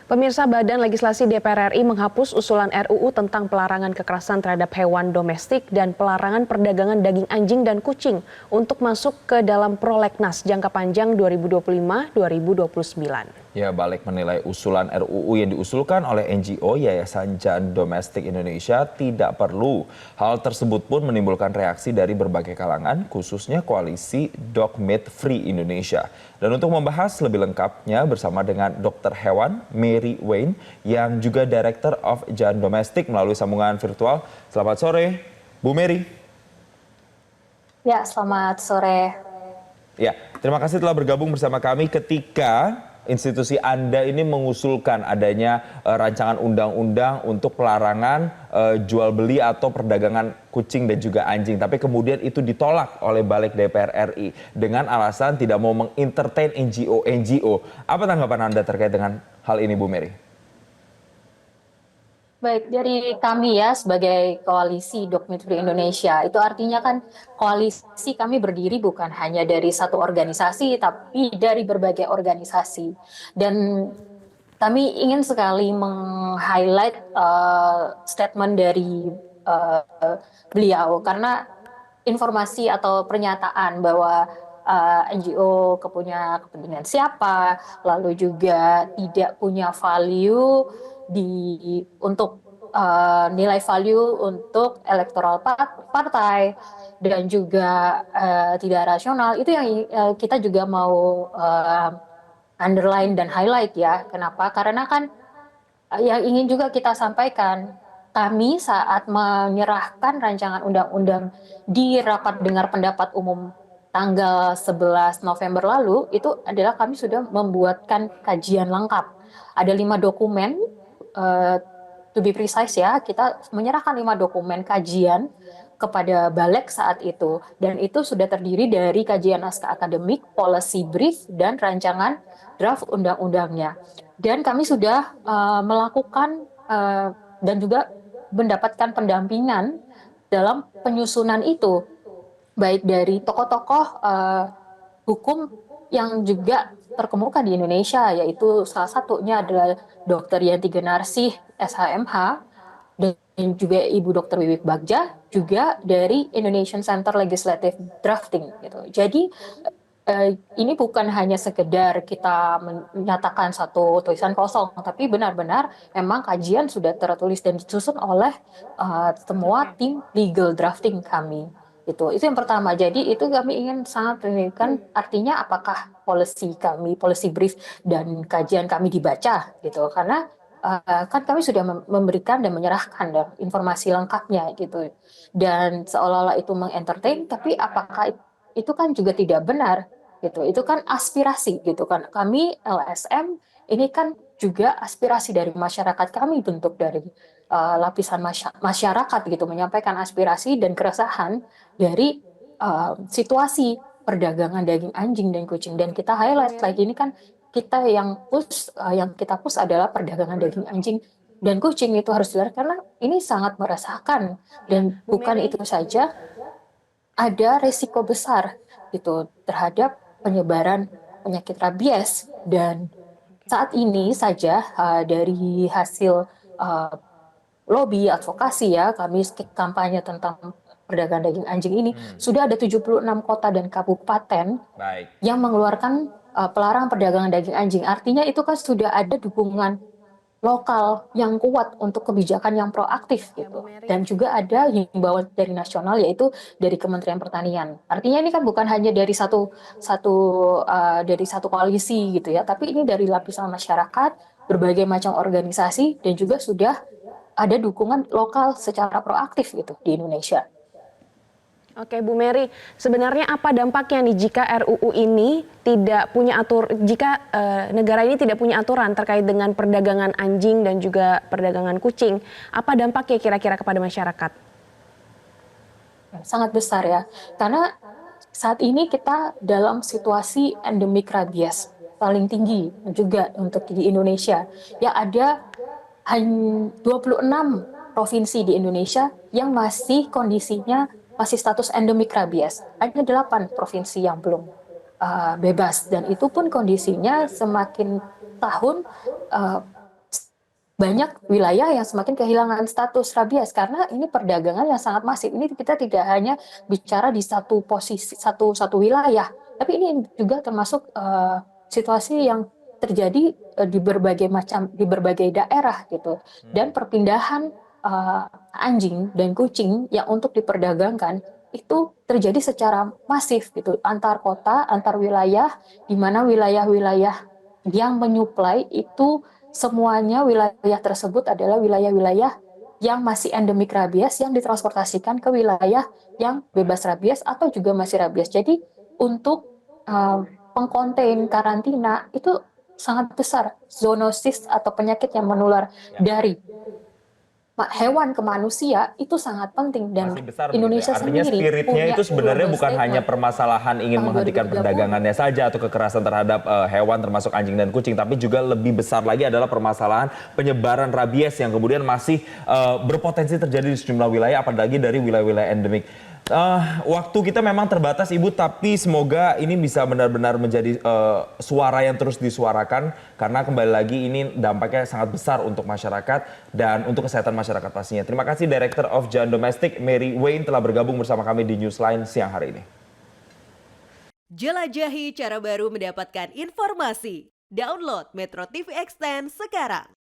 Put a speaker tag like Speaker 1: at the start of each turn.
Speaker 1: Pemirsa, Badan Legislasi DPR RI menghapus usulan RUU tentang pelarangan kekerasan terhadap hewan domestik dan pelarangan perdagangan daging anjing dan kucing untuk masuk ke dalam prolegnas jangka panjang 2025-2029.
Speaker 2: Ya, balik menilai usulan RUU yang diusulkan oleh NGO Yayasan Jan Domestik Indonesia tidak perlu. Hal tersebut pun menimbulkan reaksi dari berbagai kalangan, khususnya koalisi Dog Meat Free Indonesia. Dan untuk membahas lebih lengkapnya bersama dengan Dr. Hewan Mary Wayne yang juga Director of Jan Domestik melalui sambungan virtual. Selamat sore, Bu Mary.
Speaker 3: Ya, selamat sore.
Speaker 2: Ya, terima kasih telah bergabung bersama kami ketika institusi Anda ini mengusulkan adanya rancangan undang-undang untuk pelarangan jual beli atau perdagangan kucing dan juga anjing. Tapi kemudian itu ditolak oleh balik DPR RI dengan alasan tidak mau mengentertain NGO. Apa tanggapan Anda terkait dengan hal ini, Bu Mary?
Speaker 3: Baik, dari kami ya sebagai koalisi Dog Meat Free Indonesia, itu artinya kan koalisi kami berdiri bukan hanya dari satu organisasi, tapi dari berbagai organisasi. Dan kami ingin sekali meng-highlight statement dari beliau, karena informasi atau pernyataan bahwa NGO punya kepentingan siapa, lalu juga tidak punya value untuk nilai value untuk elektoral partai dan juga tidak rasional, itu yang kita juga mau underline dan highlight ya. Kenapa? Karena kan yang ingin juga kita sampaikan, kami saat menyerahkan rancangan undang-undang di rapat dengar pendapat umum tanggal 11 November lalu, itu adalah kami sudah membuatkan kajian lengkap. Ada 5 dokumen, to be precise ya, kita menyerahkan 5 dokumen kajian kepada Balek saat itu. Dan itu sudah terdiri dari kajian naskah akademik, policy brief, dan rancangan draft undang-undangnya. Dan kami sudah melakukan dan juga mendapatkan pendampingan dalam penyusunan itu, baik dari tokoh-tokoh hukum yang juga terkemuka di Indonesia, yaitu salah satunya adalah Dr. Yanti Genarsih, SHMH, dan juga Ibu Dr. Wiwik Bagja, juga dari Indonesian Center Legislative Drafting. Gitu. Jadi ini bukan hanya sekedar kita menyatakan satu tulisan kosong, tapi benar-benar memang kajian sudah tertulis dan disusun oleh semua tim legal drafting kami. Itu yang pertama. Jadi itu kami ingin sangat menunjukkan artinya apakah policy kami, policy brief dan kajian kami dibaca gitu. Karena kan kami sudah memberikan dan menyerahkan informasi lengkapnya gitu. Dan seolah-olah itu mengentertain, tapi apakah itu kan juga tidak benar gitu. Itu kan aspirasi gitu kan. Kami LSM ini kan juga aspirasi dari masyarakat, kami bentuk dari lapisan masyarakat gitu, menyampaikan aspirasi dan keresahan dari situasi perdagangan daging anjing dan kucing. Dan kita highlight lagi, ini kan kita yang kita push adalah perdagangan daging anjing dan kucing itu harus dilarang, karena ini sangat meresahkan. Dan bukan itu saja, ada resiko besar gitu terhadap penyebaran penyakit rabies. Dan saat ini saja dari hasil lobby advokasi ya, kami kampanye tentang perdagangan daging anjing ini, sudah ada 76 kota dan kabupaten yang mengeluarkan pelarangan perdagangan daging anjing. Artinya itu kan sudah ada dukungan lokal yang kuat untuk kebijakan yang proaktif gitu. Dan juga ada himbauan dari nasional, yaitu dari Kementerian Pertanian. Artinya ini kan bukan hanya dari satu koalisi gitu ya, tapi ini dari lapisan masyarakat, berbagai macam organisasi, dan juga sudah ada dukungan lokal secara proaktif gitu di Indonesia.
Speaker 1: Oke, Bu Mary, sebenarnya apa dampaknya nih jika RUU ini tidak punya jika negara ini tidak punya aturan terkait dengan perdagangan anjing dan juga perdagangan kucing? Apa dampaknya kira-kira kepada masyarakat?
Speaker 3: Sangat besar ya, karena saat ini kita dalam situasi endemik rabies paling tinggi juga untuk di Indonesia. Ya, ada 26 provinsi di Indonesia yang masih kondisinya masih status endemik rabies. Hanya 8 provinsi yang belum bebas, dan itu pun kondisinya semakin tahun banyak wilayah yang semakin kehilangan status rabies karena ini perdagangan yang sangat masif. Ini kita tidak hanya bicara di satu posisi, satu wilayah, tapi ini juga termasuk situasi yang terjadi di berbagai daerah gitu. Dan perpindahan anjing dan kucing yang untuk diperdagangkan itu terjadi secara masif gitu antar kota, antar wilayah, di mana wilayah-wilayah yang menyuplai itu semuanya wilayah tersebut adalah wilayah-wilayah yang masih endemik rabies yang ditransportasikan ke wilayah yang bebas rabies atau juga masih rabies. Jadi untuk pengkonten karantina itu sangat besar zoonosis atau penyakit yang menular dari hewan ke manusia itu sangat penting dan
Speaker 2: Masih besar begitu ya.
Speaker 3: Indonesia
Speaker 2: Artinya
Speaker 3: sendiri
Speaker 2: spiritnya itu sebenarnya
Speaker 3: 12
Speaker 2: bukan hanya
Speaker 3: ekor.
Speaker 2: permasalahan ingin
Speaker 3: Tahun
Speaker 2: menghentikan
Speaker 3: 2030.
Speaker 2: perdagangannya saja atau kekerasan terhadap hewan termasuk anjing dan kucing, tapi juga lebih besar lagi adalah permasalahan penyebaran rabies yang kemudian masih berpotensi terjadi di sejumlah wilayah, apalagi dari wilayah-wilayah endemik. Waktu kita memang terbatas Ibu, tapi semoga ini bisa benar-benar menjadi suara yang terus disuarakan karena kembali lagi ini dampaknya sangat besar untuk masyarakat dan untuk kesehatan masyarakat pastinya. Terima kasih Director of Giant Domestic Mary Wayne telah bergabung bersama kami di Newsline siang hari ini.
Speaker 4: Jelajahi cara baru mendapatkan informasi. Download Metro TV Extend sekarang.